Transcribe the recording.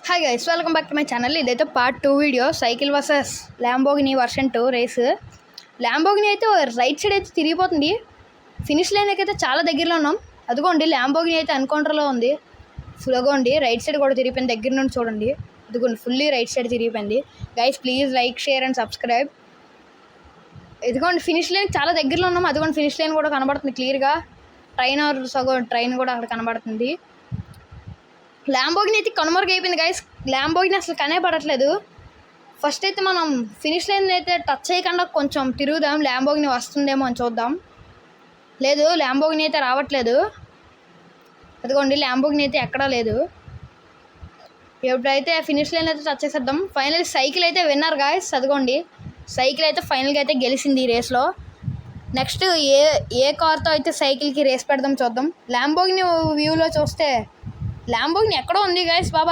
Hi guys, welcome back to my channel. ఇదైతే part 2 video, cycle versus Lamborghini version 2 race. Lamborghini అయితే right side అయితే తిరిగిపోతుంది. Finish లైన్కి అయితే చాలా దగ్గరలో ఉన్నాం. అదిగోండి ల్యాంబోగిని అయితే అన్కౌంటర్లో ఉంది. ఫుల్గోండి రైట్ సైడ్ కూడా తిరిగిపోయింది. దగ్గర నుండి చూడండి, ఇదిగోండి ఫుల్లీ రైట్ సైడ్ తిరిగిపోయింది. Guys please like, share and subscribe. ఇదిగోండి ఫినిష్ లైన్ చాలా దగ్గరలో ఉన్నాం. అదిగోండి ఫినిష్ లైన్ కూడా కనబడుతుంది క్లియర్గా. ట్రైన్ కూడా అక్కడ కనబడుతుంది. ల్యాంబోగిని అయితే కనుమరుగైపోయింది గైస్. ల్యాంబోగిని అసలు కనబడట్లేదు. ఫస్ట్ అయితే మనం ఫినిష్ లైన్ అయితే టచ్ చేయకుండా కొంచెం తిరుగుదాం. ల్యాంబోగిని వస్తుందేమో అని చూద్దాం. లేదు, ల్యాంబోగిని అయితే రావట్లేదు. అదిగోండి ల్యాంబోగిని అయితే ఎక్కడా లేదు. ఎప్పుడైతే ఫినిష్ లైన్ అయితే టచ్ చేసేద్దాం. ఫైనల్ సైకిల్ అయితే విన్నర్ గాయస్. అదిగోండి సైకిల్ అయితే ఫైనల్గా అయితే గెలిచింది ఈ రేస్లో. నెక్స్ట్ ఏ కార్తో అయితే సైకిల్కి రేస్ పెడదాం చూద్దాం. ల్యాంబోగిని వ్యూలో చూస్తే ల్యాంబోగిని ఎక్కడో ఉంది గైస్ బాబా.